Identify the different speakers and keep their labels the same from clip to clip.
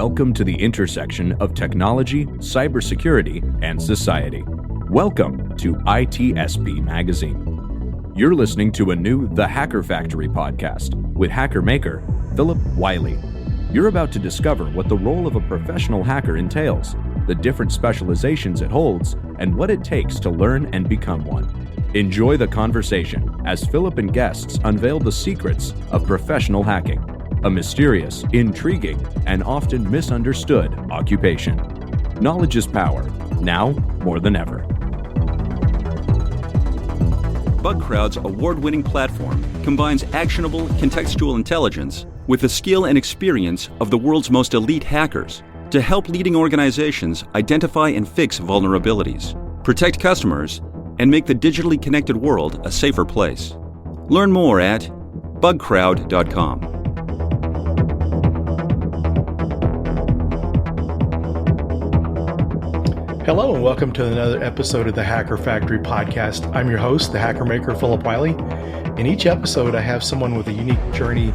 Speaker 1: Welcome to the intersection of technology, cybersecurity, and society. Welcome to ITSP Magazine. You're listening to a new The Hacker Factory podcast with hacker maker Phillip Wylie. You're about to discover what the role of a professional hacker entails, the different specializations it holds, and what it takes to learn and become one. Enjoy the conversation as Phillip and guests unveil the secrets of professional hacking, a mysterious, intriguing, and often misunderstood occupation. Knowledge is power, now more than ever.
Speaker 2: BugCrowd's award-winning platform combines actionable contextual intelligence with the skill and experience of the world's most elite hackers to help leading organizations identify and fix vulnerabilities, protect customers, and make the digitally connected world a safer place. Learn more at bugcrowd.com.
Speaker 3: Hello and welcome to another episode of the Hacker Factory podcast. I'm your host, the hacker maker, Phillip Wylie. In each episode, I have someone with a unique journey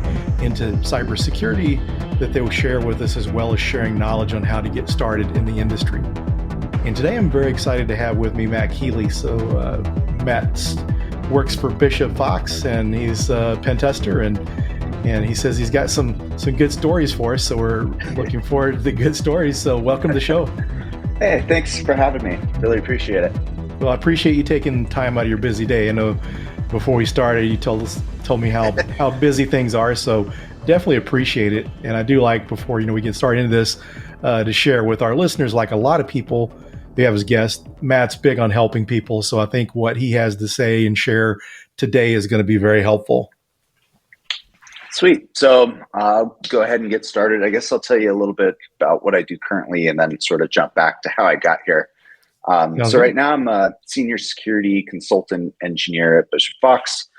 Speaker 3: into cybersecurity that they will share with us, as well as sharing knowledge on how to get started in the industry. And today I'm very excited to have with me Matt Keeley. So Matt works for Bishop Fox and he's a pen tester and he says he's got some good stories for us. So we're looking forward to the good stories. So welcome to the show.
Speaker 4: Hey, thanks for having me. Really appreciate it.
Speaker 3: Well, I appreciate you taking time out of your busy day. I know before we started, you told me how busy things are. So definitely appreciate it. And I do like, before we get started into this, to share with our listeners, like a lot of people they have as guests, Matt's big on helping people. So I think what he has to say and share today is going to be very helpful.
Speaker 4: Sweet. So I'll go ahead and get started. I guess I'll tell you a little bit about what I do currently and then sort of jump back to how I got here. So right now I'm a senior security consultant engineer at Bishop Fox.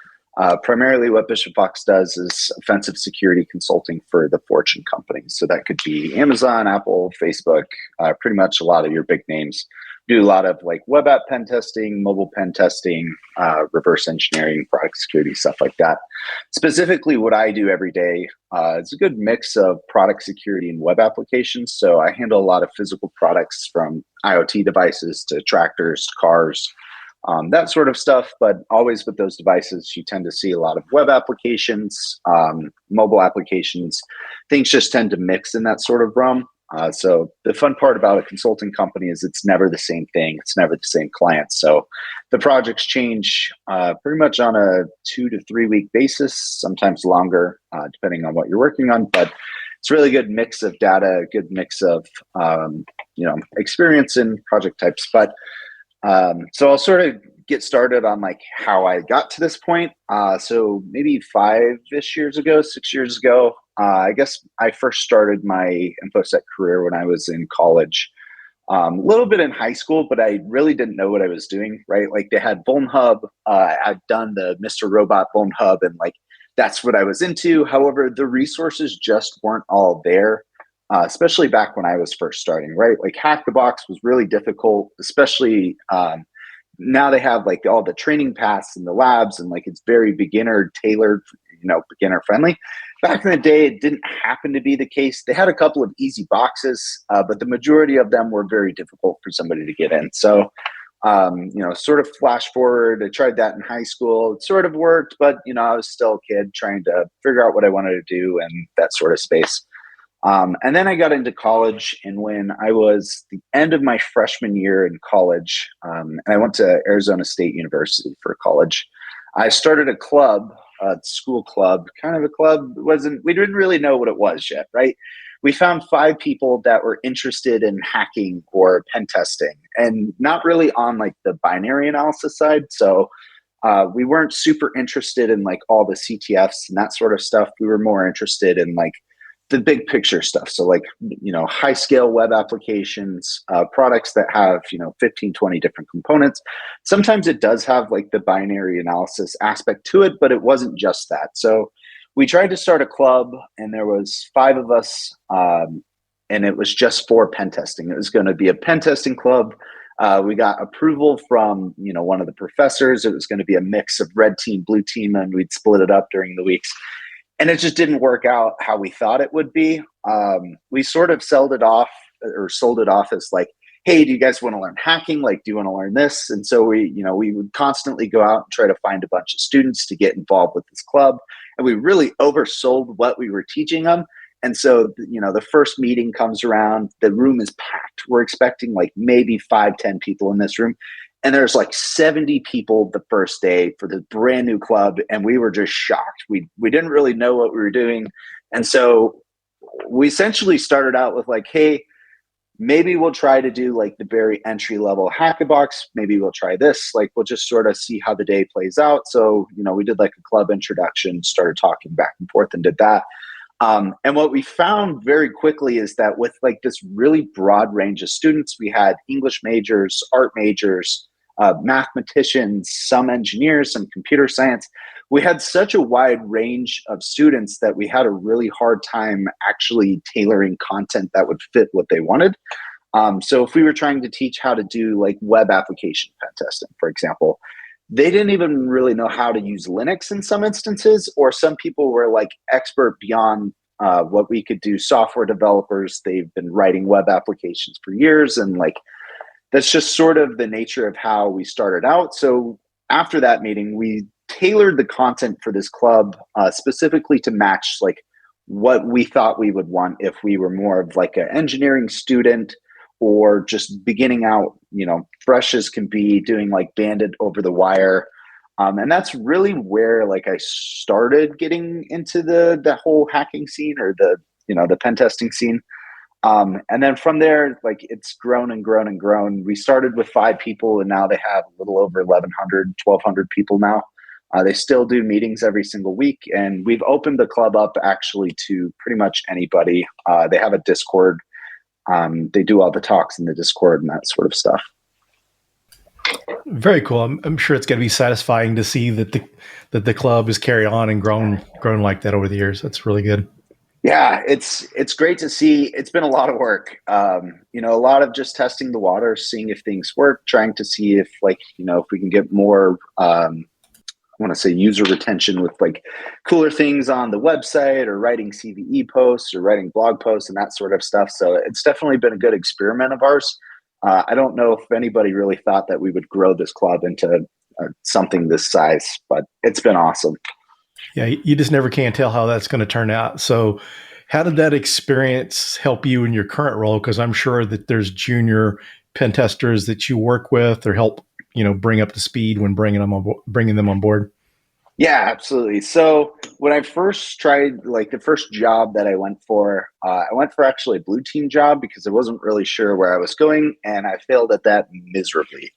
Speaker 4: Primarily what Bishop Fox does is offensive security consulting for the Fortune companies. So that could be Amazon, Apple, Facebook, pretty much a lot of your big names. Do a lot of like web app pen testing, mobile pen testing, reverse engineering, product security, stuff like that. Specifically, what I do every day is a good mix of product security and web applications. So I handle a lot of physical products, from IoT devices to tractors, cars, that sort of stuff. But always with those devices, you tend to see a lot of web applications, mobile applications. Things just tend to mix in that sort of realm. So the fun part about a consulting company is it's never the same thing. It's never the same client. So the projects change pretty much on a 2 to 3 week basis, sometimes longer, depending on what you're working on. But it's a really good mix of data, a good mix of experience in project types. But so I'll sort of get started on like how I got to this point. So maybe 6 years ago, I guess I first started my InfoSec career when I was in college, a little bit in high school, but I really didn't know what I was doing, right? Like they had VulnHub. I'd done the Mr. Robot VulnHub and like, that's what I was into. However, the resources just weren't all there, especially back when I was first starting, right? Like Hack the Box was really difficult, especially now they have like all the training paths and the labs and like it's very beginner tailored, beginner friendly. Back in the day, it didn't happen to be the case. They had a couple of easy boxes, but the majority of them were very difficult for somebody to get in. So, sort of flash forward, I tried that in high school. It sort of worked, but, I was still a kid trying to figure out what I wanted to do and that sort of space. And then I got into college, and when I was the end of my freshman year in college, and I went to Arizona State University for college, I started a club, a school club, kind of a club. We didn't really know what it was yet, right? We found 5 people that were interested in hacking or pen testing, and not really on like the binary analysis side. So we weren't super interested in like all the CTFs and that sort of stuff. We were more interested in like the big picture stuff. So like, high scale web applications, products that have, 15, 20 different components. Sometimes it does have like the binary analysis aspect to it, but it wasn't just that. So we tried to start a club and there was 5 of us, and it was just for pen testing. It was going to be a pen testing club. We got approval from, one of the professors. It was going to be a mix of red team, blue team, and we'd split it up during the weeks. And it just didn't work out how we thought it would be. we sort of sold it off as like, hey, do you guys want to learn hacking? Like, do you want to learn this? And so we would constantly go out and try to find a bunch of students to get involved with this club. And we really oversold what we were teaching them. And so, the first meeting comes around, the room is packed. We're expecting like maybe 5-10 people in this room. And there's like 70 people the first day for the brand new club. And we were just shocked. We didn't really know what we were doing. And so we essentially started out with like, hey, maybe we'll try to do like the very entry level hackabox. Maybe we'll try this. Like, we'll just sort of see how the day plays out. So, we did like a club introduction, started talking back and forth and did that. And what we found very quickly is that with like this really broad range of students, we had English majors, art majors, mathematicians, some engineers, some computer science. We had such a wide range of students that we had a really hard time actually tailoring content that would fit what they wanted. So if we were trying to teach how to do like web application pen testing, for example, they didn't even really know how to use Linux in some instances, or some people were like expert beyond what we could do. Software developers, they've been writing web applications for years, and like that's just sort of the nature of how we started out. So after that meeting, we tailored the content for this club specifically to match like what we thought we would want if we were more of like an engineering student, or just beginning out, fresh as can be, doing like bandit over the wire. And that's really where like I started getting into the whole hacking scene, or the pen testing scene. And then from there, like it's grown and grown and grown. We started with 5 people and now they have a little over 1,100 people now. They still do meetings every single week, and we've opened the club up actually to pretty much anybody. They have a Discord. They do all the talks in the Discord and that sort of stuff.
Speaker 3: Very cool. I'm sure it's going to be satisfying to see that the club has carried on and grown like that over the years. That's really good.
Speaker 4: Yeah, it's great to see. It's been a lot of work. A lot of just testing the waters, seeing if things work, trying to see if if we can get more I want to say user retention with like cooler things on the website, or writing CVE posts, or writing blog posts and that sort of stuff. So it's definitely been a good experiment of ours. I don't know if anybody really thought that we would grow this club into something this size, but it's been awesome.
Speaker 3: Yeah, you just never can tell how that's going to turn out. So how did that experience help you in your current role? Because I'm sure that there's junior pen testers that you work with or help bring up to speed when bringing them on board.
Speaker 4: Yeah, absolutely. So when I first tried, like the first job that I went for actually a blue team job because I wasn't really sure where I was going, and I failed at that miserably.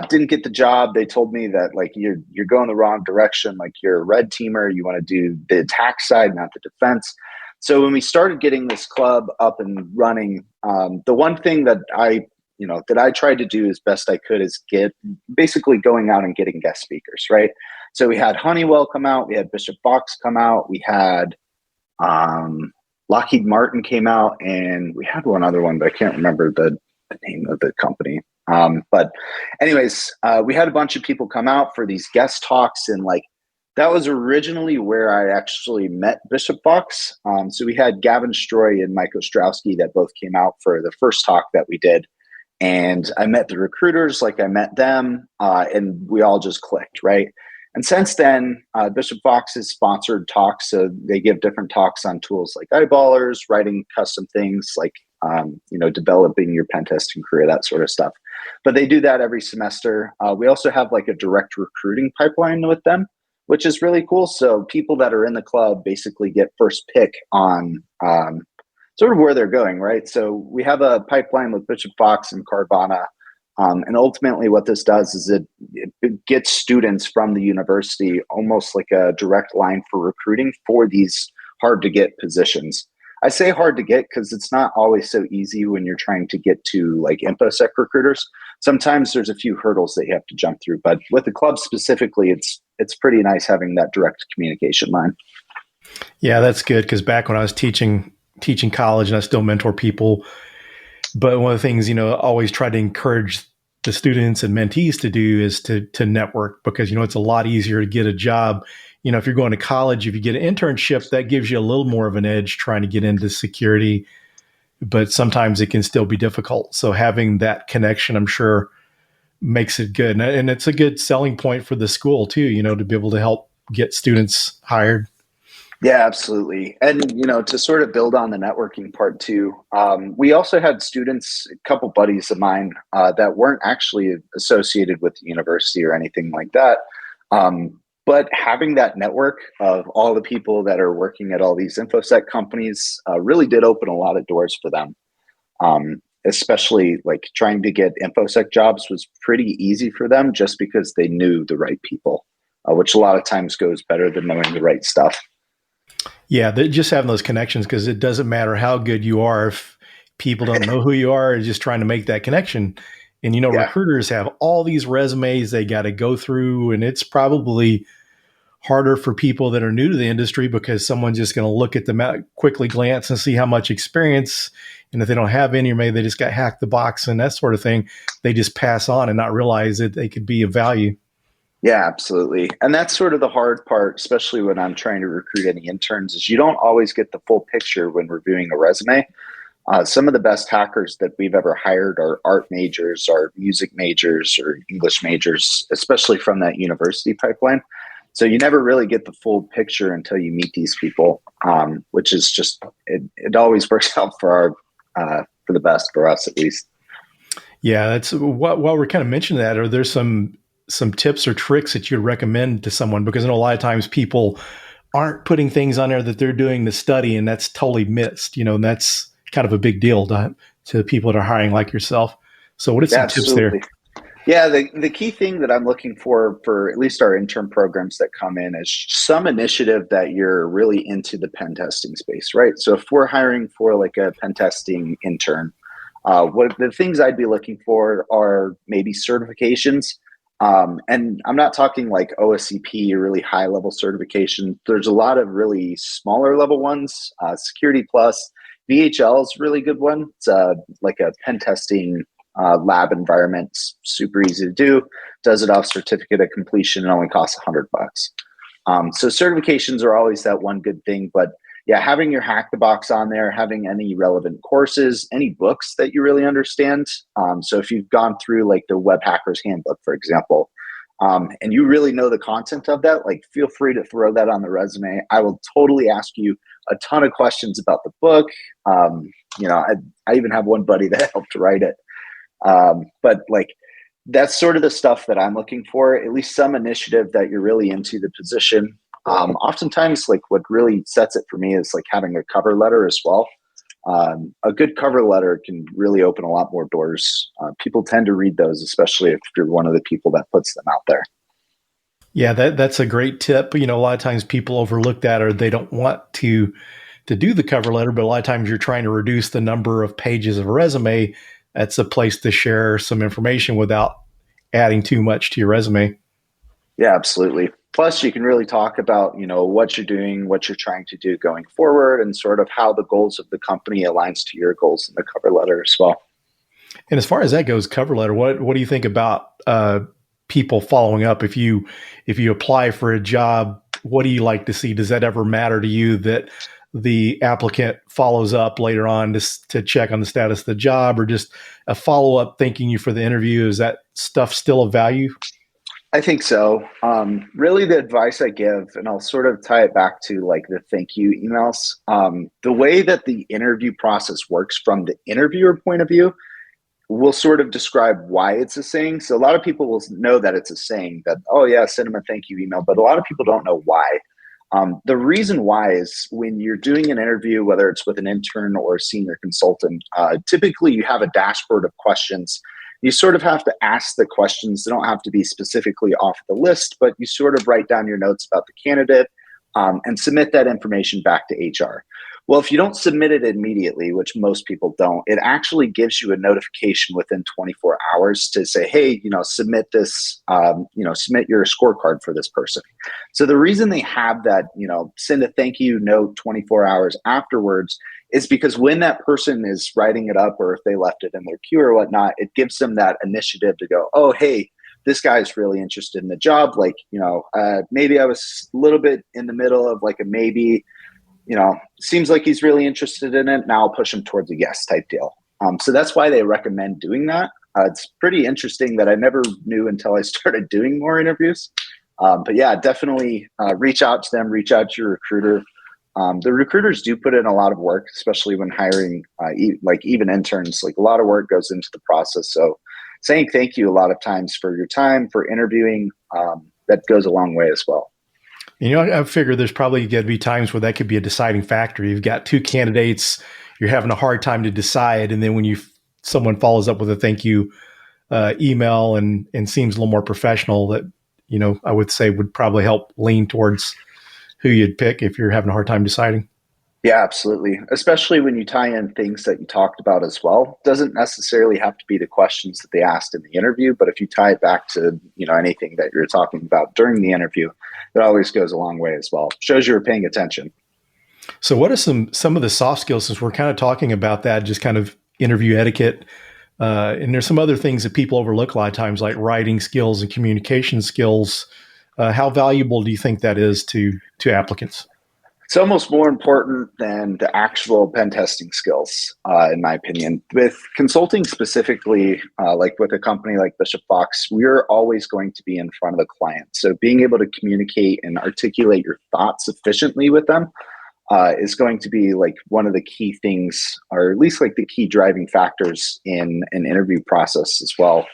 Speaker 4: Didn't get the job. They told me that like you're going the wrong direction. Like you're a red teamer. You want to do the attack side, not the defense. So when we started getting this club up and running, the one thing that I tried to do as best I could is get basically going out and getting guest speakers, right? So we had Honeywell come out, we had Bishop Fox come out, we had Lockheed Martin came out, and we had one other one, but I can't remember the name of the company. But anyways, we had a bunch of people come out for these guest talks, and like that was originally where I actually met Bishop Fox. So we had Gavin Stroy and Mike Ostrowski that both came out for the first talk that we did. And I met the recruiters, like I met them, and we all just clicked, right? And since then, Bishop Fox has sponsored talks. So they give different talks on tools like eyeballers, writing custom things like, developing your pen testing career, that sort of stuff. But they do that every semester. We also have like a direct recruiting pipeline with them, which is really cool. So people that are in the club basically get first pick on sort of where they're going, right? So we have a pipeline with Bishop Fox and Carvana. And ultimately what this does is it gets students from the university almost like a direct line for recruiting for these hard to get positions. I say hard to get because it's not always so easy when you're trying to get to like InfoSec recruiters. Sometimes there's a few hurdles that you have to jump through, but with the club specifically, it's pretty nice having that direct communication line.
Speaker 3: Yeah, that's good, because back when I was teaching college, and I still mentor people, but one of the things, I always try to encourage the students and mentees to do is to network, because, it's a lot easier to get a job. If you're going to college, if you get an internship, that gives you a little more of an edge trying to get into security, but sometimes it can still be difficult. So having that connection, I'm sure, makes it good. And it's a good selling point for the school too, to be able to help get students hired.
Speaker 4: Yeah, absolutely. And, to sort of build on the networking part too, we also had students, a couple buddies of mine that weren't actually associated with the university or anything like that. But having that network of all the people that are working at all these InfoSec companies really did open a lot of doors for them. Especially like trying to get InfoSec jobs was pretty easy for them just because they knew the right people, which a lot of times goes better than knowing the right stuff.
Speaker 3: Yeah, just having those connections, because it doesn't matter how good you are if people don't know who you are, just trying to make that connection. And, recruiters have all these resumes they got to go through, and it's probably harder for people that are new to the industry because someone's just going to look at them, quickly glance and see how much experience. And if they don't have any, or maybe they just got hacked the box and that sort of thing, they just pass on and not realize that they could be of value.
Speaker 4: Yeah, absolutely. And that's sort of the hard part, especially when I'm trying to recruit any interns, is you don't always get the full picture when reviewing a resume. Some of the best hackers that we've ever hired are art majors, are music majors, or English majors, especially from that university pipeline. So you never really get the full picture until you meet these people, which is just, it always works out for the best for us, at least.
Speaker 3: Yeah, that's while we're kind of mentioning that, are there some tips or tricks that you'd recommend to someone? Because I know a lot of times people aren't putting things on there that they're doing to study, and that's totally missed, and that's kind of a big deal to people that are hiring like yourself. So what are some tips there?
Speaker 4: Yeah, the key thing that I'm looking for at least our intern programs that come in is some initiative that you're really into the pen testing space, right? So if we're hiring for like a pen testing intern, what the things I'd be looking for are maybe certifications. And I'm not talking like OSCP or really high level certification. There's a lot of really smaller level ones. Security Plus, VHL is a really good one. It's like a pen testing lab environment, super easy to do. Does it off certificate of completion and only costs $100. So certifications are always that one good thing. But yeah, having your hack the box on there, having any relevant courses, any books that you really understand. So if you've gone through like the Web Hacker's Handbook, for example, and you really know the content of that, like feel free to throw that on the resume. I will totally ask you a ton of questions about the book. I even have one buddy that helped write it. But like, that's sort of the stuff that I'm looking for, at least some initiative that you're really into the position. Oftentimes, like what really sets it for me is like having a cover letter as well. A good cover letter can really open a lot more doors. People tend to read those, especially if you're one of the people that puts them out there.
Speaker 3: Yeah, that's a great tip. A lot of times people overlook that, or they don't want to do the cover letter, but a lot of times you're trying to reduce the number of pages of a resume. That's a place to share some information without adding too much to your resume.
Speaker 4: Yeah, absolutely. Plus, you can really talk about, what you're doing, what you're trying to do going forward, and sort of how the goals of the company aligns to your goals in the cover letter as well.
Speaker 3: And as far as that goes, cover letter, what do you think about people following up? If you apply for a job, what do you like to see? Does that ever matter to you that the applicant follows up later on to check on the status of the job, or just a follow-up thanking you for the interview? Is that stuff still of value?
Speaker 4: I think so. Really the advice I give, and I'll sort of tie it back to like the thank you emails. The way that the interview process works from the interviewer point of view will sort of describe why it's a saying. So a lot of people will know that it's a saying that, oh yeah, send them a thank you email, but a lot of people don't know why. The reason why is when you're doing an interview, whether it's with an intern or a senior consultant, typically you have a dashboard of questions. You sort of have to ask the questions. They don't have to be specifically off the list, but you sort of write down your notes about the candidate and submit that information back to HR. Well, if you don't submit it immediately, which most people don't, it actually gives you a notification within 24 hours to say, hey, submit this, submit your scorecard for this person. So the reason they have that, send a thank you note 24 hours afterwards is because when that person is writing it up, or if they left it in their queue or whatnot, it gives them that initiative to go, oh, hey, this guy's really interested in the job. Like, maybe I was a little bit in the middle of like a maybe, seems like he's really interested in it. Now I'll push him towards a yes type deal. So that's why they recommend doing that. It's pretty interesting that I never knew until I started doing more interviews. But yeah, definitely reach out to them, reach out to your recruiter. The recruiters do put in a lot of work, especially when hiring, even interns. Like, a lot of work goes into the process. So saying thank you a lot of times for your time, for interviewing, that goes a long way as well.
Speaker 3: I figure there's probably going to be times where that could be a deciding factor. You've got two candidates, you're having a hard time to decide. And then when someone follows up with a thank you email and seems a little more professional, that, I would say would probably help lean towards who you'd pick if you're having a hard time deciding.
Speaker 4: Yeah, absolutely. Especially when you tie in things that you talked about as well. Doesn't necessarily have to be the questions that they asked in the interview, but if you tie it back to, anything that you're talking about during the interview, it always goes a long way as well. Shows you're paying attention.
Speaker 3: So what are some of the soft skills, since we're kind of talking about that, just kind of interview etiquette, and there's some other things that people overlook a lot of times, like writing skills and communication skills. How valuable do you think that is to applicants?
Speaker 4: It's almost more important than the actual pen testing skills, in my opinion. With consulting specifically, like with a company like Bishop Fox, we're always going to be in front of the client. So being able to communicate and articulate your thoughts efficiently with them is going to be like one of the key things, or at least like the key driving factors in an interview process as well.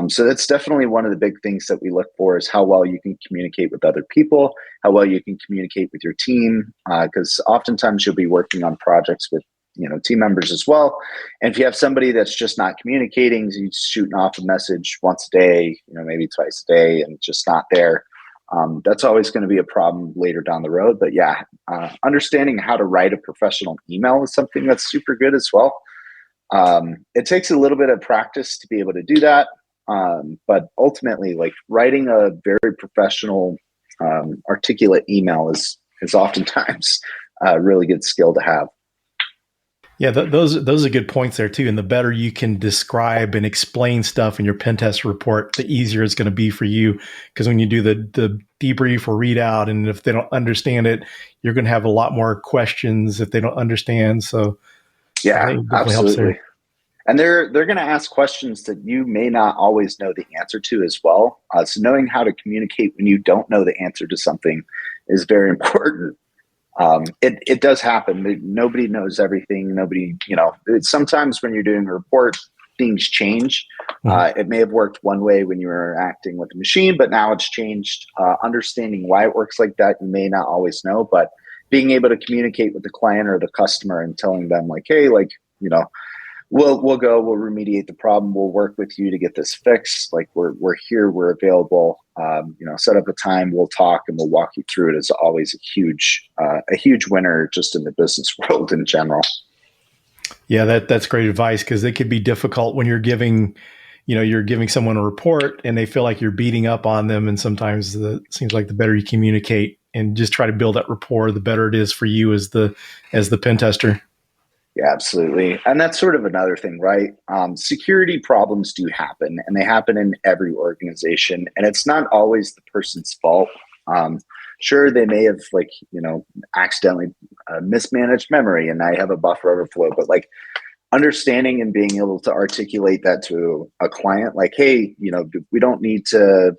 Speaker 4: So that's definitely one of the big things that we look for, is how well you can communicate with other people, how well you can communicate with your team, because oftentimes you'll be working on projects with team members as well. And if you have somebody that's just not communicating, he's shooting off a message once a day, maybe twice a day, and just not there, that's always going to be a problem later down the road. But yeah, understanding how to write a professional email is something that's super good as well. It takes a little bit of practice to be able to do that. But ultimately, like, writing a very professional, articulate email is oftentimes a really good skill to have.
Speaker 3: Yeah, those are good points there too. And the better you can describe and explain stuff in your pen test report, the easier it's going to be for you. Because when you do the debrief or readout, and if they don't understand it, you're going to have a lot more questions if they don't understand. So
Speaker 4: yeah, absolutely. And they're going to ask questions that you may not always know the answer to as well. So knowing how to communicate when you don't know the answer to something is very important. It does happen. Nobody knows everything. Nobody, sometimes when you're doing a report, things change. It may have worked one way when you were interacting with the machine, but now it's changed. Understanding why it works like that, you may not always know, but being able to communicate with the client or the customer and telling them like, hey, we'll remediate the problem. We'll work with you to get this fixed. Like, we're here, we're available. Set up a time, we'll talk, and we'll walk you through it, is always a huge winner just in the business world in general.
Speaker 3: Yeah, that's great advice, because it could be difficult when you're giving someone a report and they feel like you're beating up on them. And sometimes it seems like the better you communicate and just try to build that rapport, the better it is for you as the pen tester.
Speaker 4: Yeah, absolutely. And that's sort of another thing, right? Security problems do happen, and they happen in every organization, and it's not always the person's fault. Sure, they may have accidentally mismanaged memory and now you have a buffer overflow, but understanding and being able to articulate that to a client, like, hey, we don't need to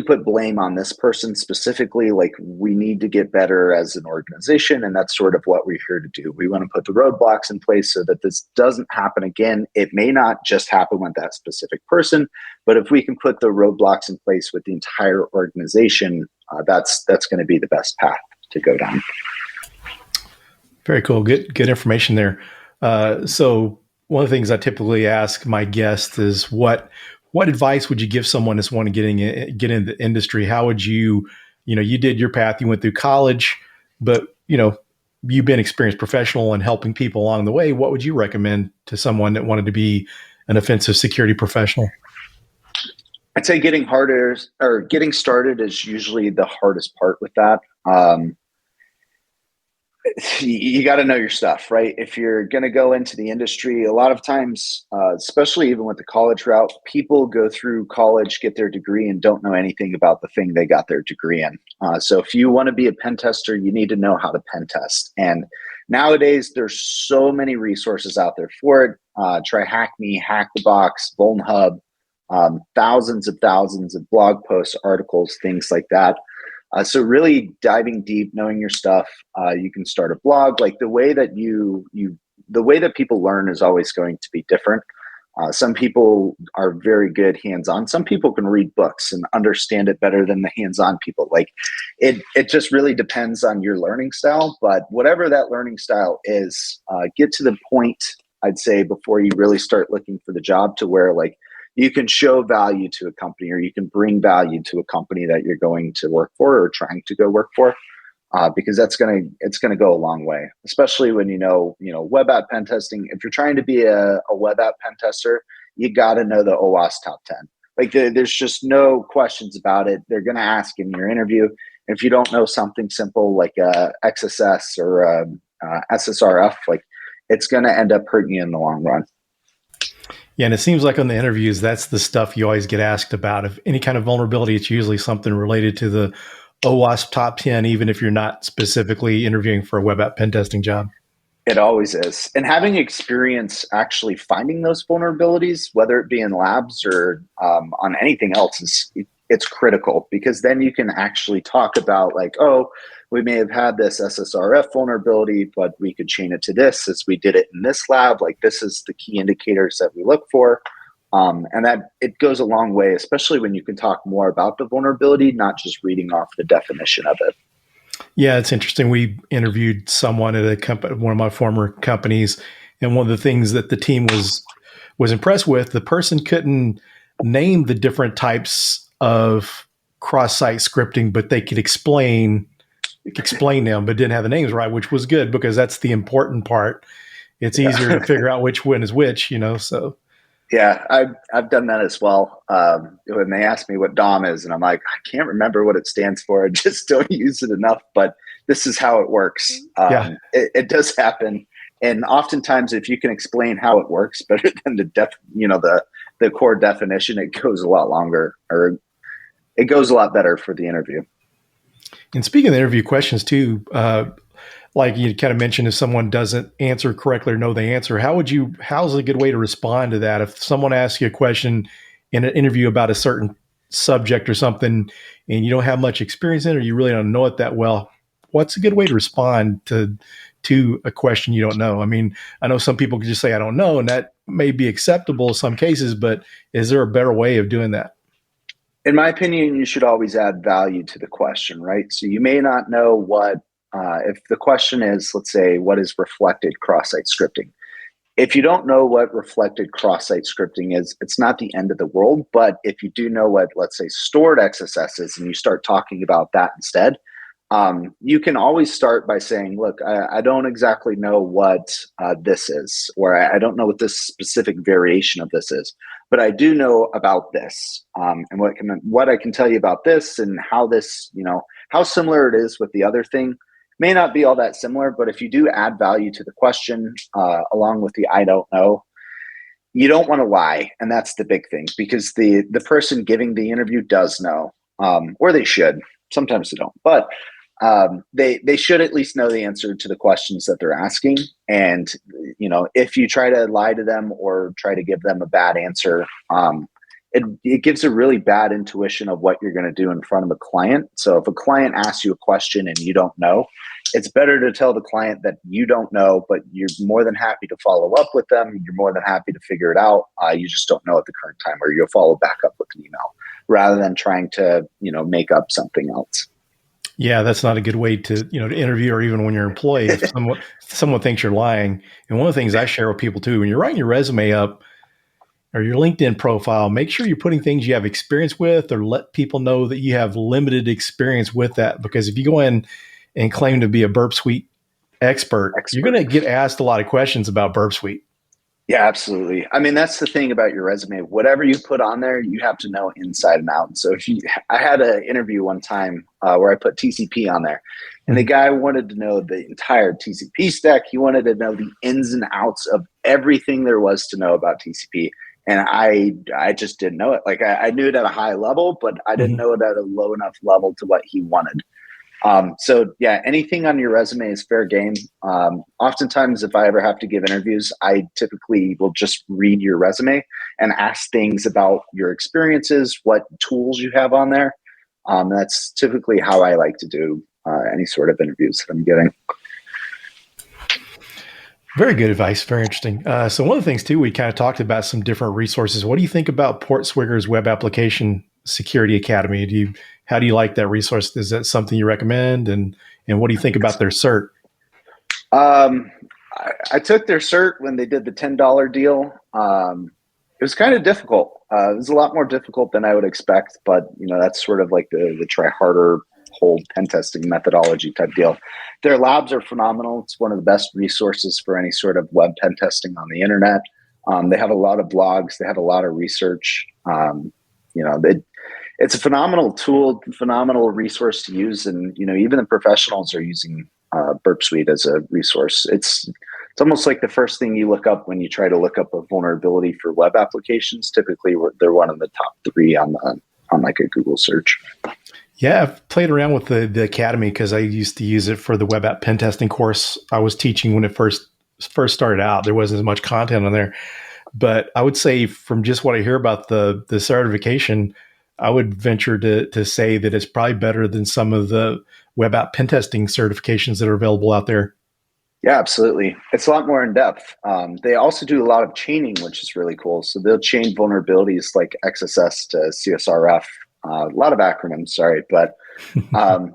Speaker 4: put blame on this person specifically. Like, we need to get better as an organization, and that's sort of what we're here to do. We want to put the roadblocks in place so that this doesn't happen again. It may not just happen with that specific person, but if we can put the roadblocks in place with the entire organization, that's going to be the best path to go down.
Speaker 3: Very cool. Good information there. So one of the things I typically ask my guests is what advice would you give someone that's wanting to get into the industry? How would you did your path, you went through college, but you've been experienced professional and helping people along the way, what would you recommend to someone that wanted to be an offensive security professional?
Speaker 4: I'd say getting started is usually the hardest part with that. You got to know your stuff, right? If you're going to go into the industry, a lot of times, especially even with the college route, people go through college, get their degree, and don't know anything about the thing they got their degree in. So if you want to be a pen tester, you need to know how to pen test. And nowadays, there's so many resources out there for it. Try Hack Me, Hack the Box, VulnHub, thousands of blog posts, articles, things like that. So really diving deep, knowing your stuff, you can start a blog. Like the way that the way that people learn is always going to be different. Some people are very good hands-on. Some people can read books and understand it better than the hands-on people. Like it just really depends on your learning style. But whatever that learning style is, get to the point, I'd say, before you really start looking for the job to where like you can show value to a company, or you can bring value to a company that you're going to work for or trying to go work for, because it's gonna go a long way, especially when you know web app pen testing. If you're trying to be a web app pen tester, you got to know the OWASP top 10. Like there's just no questions about it. They're gonna ask in your interview. If you don't know something simple like XSS or SSRF, like it's gonna end up hurting you in the long run.
Speaker 3: Yeah, and it seems like on the interviews, that's the stuff you always get asked about. If any kind of vulnerability, it's usually something related to the OWASP top 10, even if you're not specifically interviewing for a web app pen testing job.
Speaker 4: It always is. And having experience actually finding those vulnerabilities, whether it be in labs or on anything else, it's critical, because then you can actually talk about like, oh, we may have had this SSRF vulnerability, but we could chain it to this as we did it in this lab. Like this is the key indicators that we look for. And that it goes a long way, especially when you can talk more about the vulnerability, not just reading off the definition of it.
Speaker 3: Yeah, it's interesting. We interviewed someone at a company, one of my former companies, and one of the things that the team was impressed with, the person couldn't name the different types of cross-site scripting, but they could explain them, but didn't have the names right, which was good because that's the important part. It's easier to figure out which one is which, so.
Speaker 4: Yeah, I've done that as well. When they ask me what DOM is, and I'm like, I can't remember what it stands for. I just don't use it enough, but this is how it works. It does happen. And oftentimes, if you can explain how it works better than the core definition, it goes a lot longer, or it goes a lot better for the interview.
Speaker 3: And speaking of the interview questions too, like you kind of mentioned, if someone doesn't answer correctly or know the answer, how's a good way to respond to that? If someone asks you a question in an interview about a certain subject or something, and you don't have much experience in it, or you really don't know it that well, what's a good way to respond to a question you don't know? I mean, I know some people could just say, I don't know, and that may be acceptable in some cases, but is there a better way of doing that?
Speaker 4: In my opinion, you should always add value to the question, right? So you may not know what, if the question is, let's say, what is reflected cross-site scripting? If you don't know what reflected cross-site scripting is, it's not the end of the world. But if you do know what, let's say, stored XSS is, and you start talking about that instead, you can always start by saying, look, I don't exactly know what this is, or I don't know what this specific variation of this is, but I do know about this, and what I can tell you about this, and how this, how similar it is with the other thing. May not be all that similar, but if you do add value to the question, along with the I don't know, you don't want to lie. And that's the big thing, because the person giving the interview does know, or they should. Sometimes they don't, but they should at least know the answer to the questions that they're asking. And, if you try to lie to them or try to give them a bad answer, it gives a really bad intuition of what you're going to do in front of a client. So if a client asks you a question and you don't know, it's better to tell the client that you don't know, but you're more than happy to follow up with them. You're more than happy to figure it out. You just don't know at the current time, or you'll follow back up with an email rather than trying to, make up something else.
Speaker 3: Yeah, that's not a good way to interview, or even when you're employed. If someone thinks you're lying. And one of the things I share with people too, when you're writing your resume up or your LinkedIn profile, make sure you're putting things you have experience with, or let people know that you have limited experience with that. Because if you go in and claim to be a Burp Suite expert. You're going to get asked a lot of questions about Burp Suite.
Speaker 4: Yeah, absolutely. I mean, that's the thing about your resume. Whatever you put on there, you have to know inside and out. So I had an interview one time where I put TCP on there, and the guy wanted to know the entire TCP stack. He wanted to know the ins and outs of everything there was to know about TCP. And I just didn't know it. Like I knew it at a high level, but I didn't know it at a low enough level to what he wanted. So yeah, anything on your resume is fair game. Oftentimes, if I ever have to give interviews, I typically will just read your resume and ask things about your experiences, what tools you have on there. That's typically how I like to do any sort of interviews that I'm getting.
Speaker 3: Very good advice. Very interesting. So one of the things too, we kind of talked about some different resources. What do you think about Portswigger's Web Application Security Academy? How do you like that resource? Is that something you recommend? And what do you think about their cert?
Speaker 4: I took their cert when they did the $10 deal. It was kind of difficult. It was a lot more difficult than I would expect, but that's sort of like the try harder, whole pen testing methodology type deal. Their labs are phenomenal. It's one of the best resources for any sort of web pen testing on the internet. They have a lot of blogs. They have a lot of research. It's a phenomenal tool, phenomenal resource to use. And, even the professionals are using Burp Suite as a resource. It's almost like the first thing you look up when you try to look up a vulnerability for web applications. Typically, they're one of the top 3 on like a Google search.
Speaker 3: Yeah, I've played around with the Academy because I used to use it for the web app pen testing course I was teaching when it first started out. There wasn't as much content on there. But I would say from just what I hear about the certification, I would venture to say that it's probably better than some of the web app pen testing certifications that are available out there.
Speaker 4: Yeah, absolutely. It's a lot more in depth. They also do a lot of chaining, which is really cool. So they'll chain vulnerabilities like XSS to CSRF. A lot of acronyms, sorry, but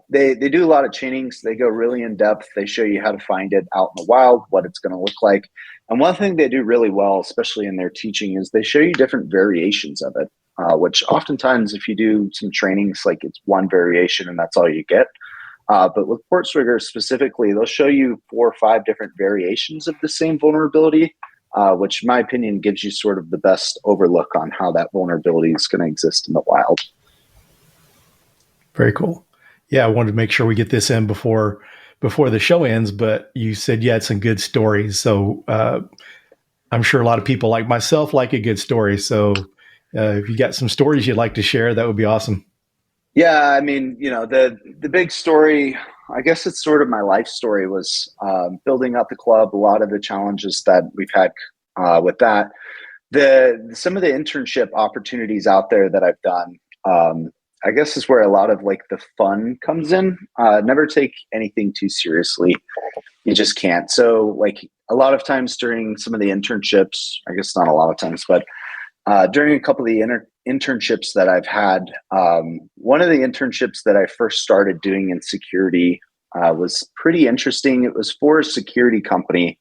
Speaker 4: they do a lot of chainings. They go really in depth. They show you how to find it out in the wild, what it's going to look like. And one thing they do really well, especially in their teaching, is they show you different variations of it, which oftentimes if you do some trainings, like it's one variation and that's all you get. But with Portswigger specifically, they'll show you 4 or 5 different variations of the same vulnerability, which in my opinion gives you sort of the best overlook on how that vulnerability is going to exist in the wild.
Speaker 3: Very cool. Yeah, I wanted to make sure we get this in before the show ends, but you said you had some good stories. So I'm sure a lot of people like myself like a good story. So if you got some stories you'd like to share, that would be awesome.
Speaker 4: Yeah, I mean, the big story, I guess it's sort of my life story, was building up the club, a lot of the challenges that we've had with that. Some of the internship opportunities out there that I've done, I guess is where a lot of like the fun comes in. Never take anything too seriously. You just can't. So like a lot of times during some of the internships, I guess not a lot of times, but during a couple of the internships that I've had, one of the internships that I first started doing in security was pretty interesting. It was for a security company,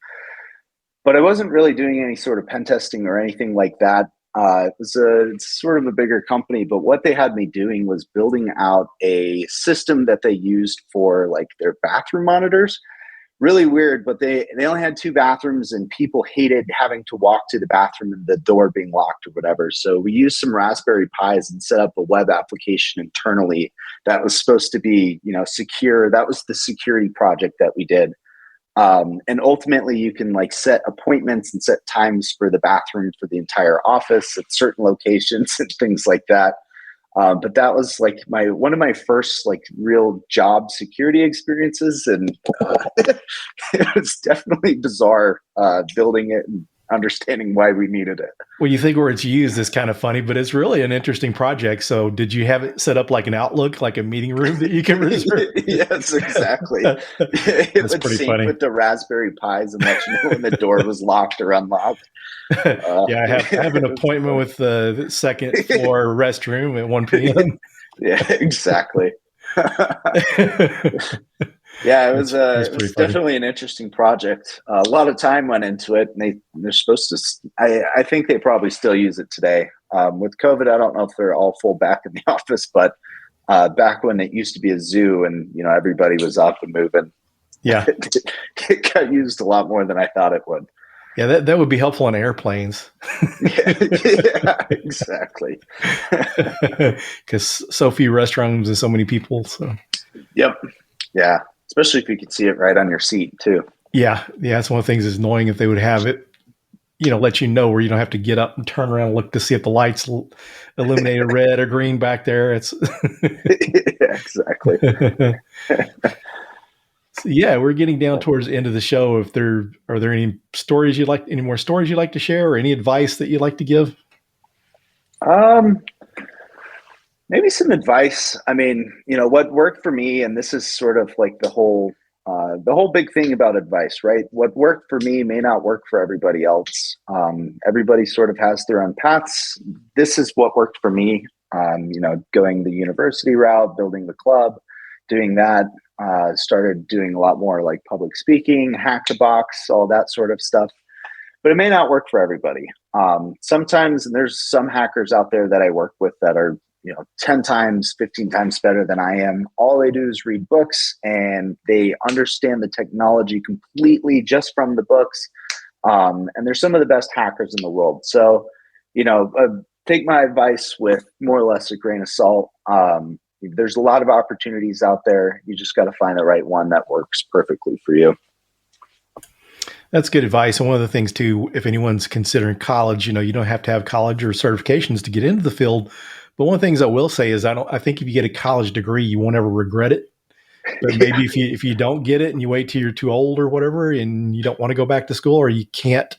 Speaker 4: but I wasn't really doing any sort of pen testing or anything like that. It's sort of a bigger company, but what they had me doing was building out a system that they used for like their bathroom monitors. Really weird, but they only had 2 bathrooms and people hated having to walk to the bathroom and the door being locked or whatever. So we used some Raspberry Pis and set up a web application internally that was supposed to be, secure. That was the security project that we did. And ultimately you can like set appointments and set times for the bathroom for the entire office at certain locations and things like that. But that was like one of my first like real job security experiences. And it was definitely bizarre building it and understanding why we needed it.
Speaker 3: Well, you think where it's used is kind of funny, but it's really an interesting project. So did you have it set up like an Outlook, like a meeting room that you can reserve?
Speaker 4: Yes, exactly. It would sync funny with the Raspberry Pis and let you know when the door was locked or unlocked.
Speaker 3: Yeah, I have an appointment with the second floor restroom at 1 p.m.
Speaker 4: Yeah, exactly. Yeah, it was definitely an interesting project. A lot of time went into it, and they're supposed to. I think they probably still use it today. With COVID, I don't know if they're all full back in the office, but back when it used to be a zoo and everybody was up and moving,
Speaker 3: Yeah.
Speaker 4: It got used a lot more than I thought it would.
Speaker 3: Yeah, that would be helpful on airplanes.
Speaker 4: Yeah, exactly.
Speaker 3: Because so few restrooms and so many people. So.
Speaker 4: Yep. Yeah. Especially if you could see it right on your seat too.
Speaker 3: Yeah. That's one of the things that's annoying if they would have it, let you know where you don't have to get up and turn around and look to see if the lights illuminated red or green back there. It's
Speaker 4: yeah, exactly.
Speaker 3: So, yeah, we're getting down towards the end of the show. Are there any more stories you'd like to share, or any advice that you'd like to give?
Speaker 4: Maybe some advice. I mean, what worked for me, and this is sort of like the whole big thing about advice, right? What worked for me may not work for everybody else. Everybody sort of has their own paths. This is what worked for me. Going the university route, building the club, doing that. Started doing a lot more like public speaking, hack the box, all that sort of stuff. But it may not work for everybody. Sometimes, and there's some hackers out there that I work with that are 10 times, 15 times better than I am. All they do is read books, and they understand the technology completely just from the books. And they're some of the best hackers in the world. So, take my advice with more or less a grain of salt. There's a lot of opportunities out there. You just got to find the right one that works perfectly for you.
Speaker 3: That's good advice. And one of the things too, if anyone's considering college, you don't have to have college or certifications to get into the field. But one of the things I will say is I think if you get a college degree, you won't ever regret it. But maybe if you don't get it and you wait till you're too old or whatever, and you don't want to go back to school, or you can't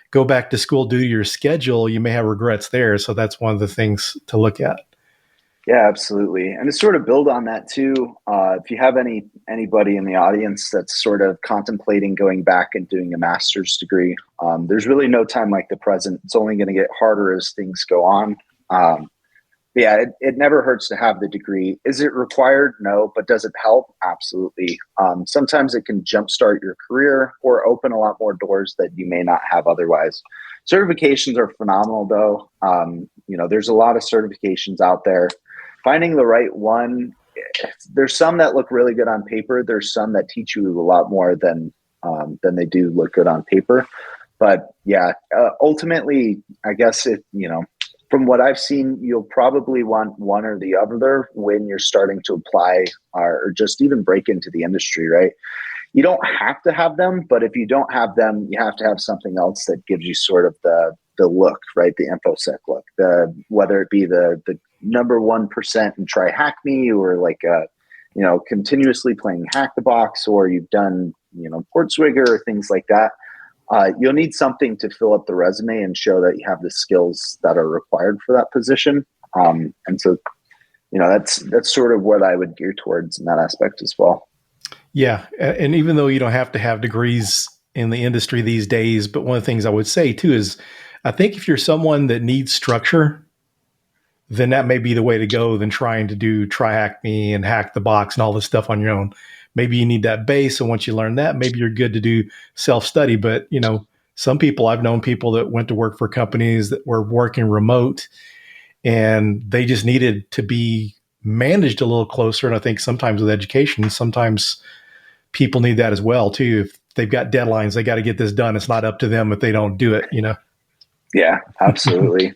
Speaker 3: go back to school due to your schedule, you may have regrets there. So that's one of the things to look at.
Speaker 4: Yeah, absolutely. And to sort of build on that too, if you have anybody in the audience that's sort of contemplating going back and doing a master's degree, there's really no time like the present. It's only going to get harder as things go on. It never hurts to have the degree. Is it required? No, but does it help? Absolutely. Sometimes it can jumpstart your career or open a lot more doors that you may not have otherwise. Certifications are phenomenal though. There's a lot of certifications out there. Finding the right one, there's some that look really good on paper. There's some that teach you a lot more than they do look good on paper. But yeah, ultimately, I guess from what I've seen, you'll probably want one or the other when you're starting to apply or just even break into the industry, right? You don't have to have them, but if you don't have them, you have to have something else that gives you sort of the look, right? The InfoSec look, whether it be the number 1% and try hack me, or like continuously playing hack the box, or you've done Portswigger or things like that. You'll need something to fill up the resume and show that you have the skills that are required for that position. And so that's sort of what I would gear towards in that aspect as well.
Speaker 3: Yeah, and even though you don't have to have degrees in the industry these days, but one of the things I would say too is, I think if you're someone that needs structure, then that may be the way to go than trying to do try hack me and hack the box and all this stuff on your own. Maybe you need that base. And once you learn that, maybe you're good to do self-study. But, I've known people that went to work for companies that were working remote, and they just needed to be managed a little closer. And I think sometimes with education, sometimes people need that as well too. If they've got deadlines, they got to get this done. It's not up to them if they don't do it,
Speaker 4: Yeah, absolutely.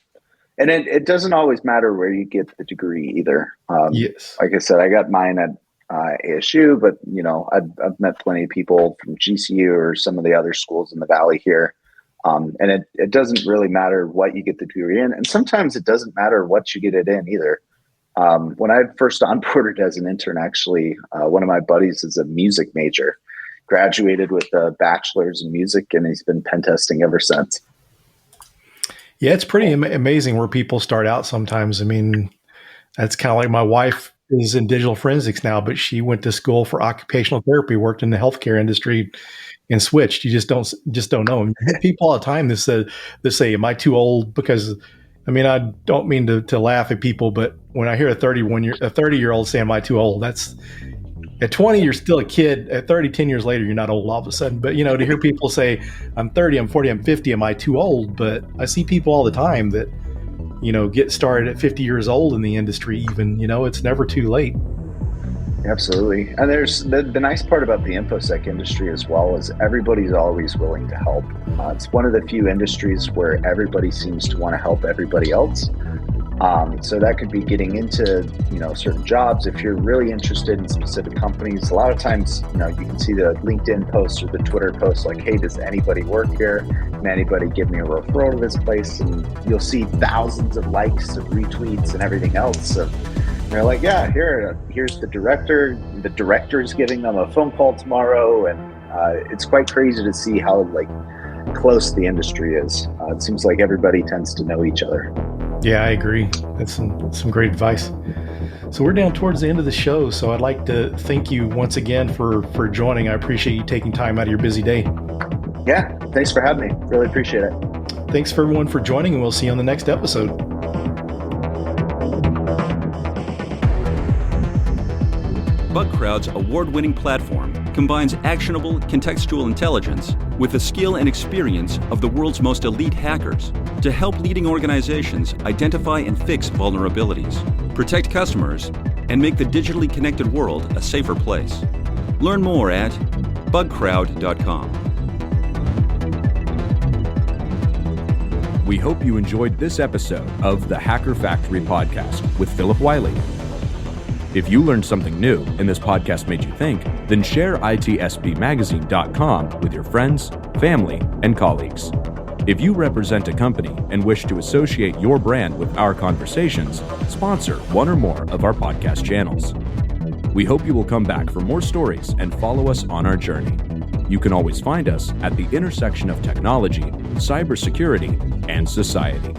Speaker 4: And it doesn't always matter where you get the degree either.
Speaker 3: Yes.
Speaker 4: Like I said, I got mine at ASU, but I've met plenty of people from GCU or some of the other schools in the Valley here. And it doesn't really matter what you get the degree in. And sometimes it doesn't matter what you get it in either. When I first onboarded as an intern, actually, one of my buddies is a music major, graduated with a bachelor's in music, and he's been pen testing ever since.
Speaker 3: Yeah, it's pretty amazing where people start out sometimes. I mean, that's kind of like my wife is in digital forensics now, but she went to school for occupational therapy, worked in the healthcare industry, and switched. You just don't know. And people all the time that say, "Am I too old?" Because I don't mean to laugh at people, but when I hear a 30-year-old say, "Am I too old?" That's at 20, you're still a kid. At 30, 10 years later, you're not old all of a sudden. But, to hear people say, I'm 30, I'm 40, I'm 50, am I too old? But I see people all the time that, get started at 50 years old in the industry even, it's never too late.
Speaker 4: Absolutely. And there's the nice part about the InfoSec industry as well is everybody's always willing to help. It's one of the few industries where everybody seems to want to help everybody else. So that could be getting into, certain jobs. If you're really interested in specific companies, a lot of times, you can see the LinkedIn posts or the Twitter posts like, hey, does anybody work here? Can anybody give me a referral to this place? And you'll see thousands of likes and retweets and everything else. So they're like, yeah, here's the director. The director's giving them a phone call tomorrow. And it's quite crazy to see how close the industry is. It seems like everybody tends to know each other.
Speaker 3: Yeah, I agree. That's some great advice. So we're down towards the end of the show. So I'd like to thank you once again for joining. I appreciate you taking time out of your busy day.
Speaker 4: Yeah, thanks for having me. Really appreciate it.
Speaker 3: Thanks for everyone for joining, and we'll see you on the next episode.
Speaker 2: BugCrowd's award-winning platform combines actionable contextual intelligence with the skill and experience of the world's most elite hackers to help leading organizations identify and fix vulnerabilities, protect customers, and make the digitally connected world a safer place. Learn more at bugcrowd.com.
Speaker 1: We hope you enjoyed this episode of the Hacker Factory podcast with Phillip Wylie. If you learned something new and this podcast made you think, then share itspmagazine.com with your friends, family, and colleagues. If you represent a company and wish to associate your brand with our conversations, sponsor one or more of our podcast channels. We hope you will come back for more stories and follow us on our journey. You can always find us at the intersection of technology, cybersecurity, and society.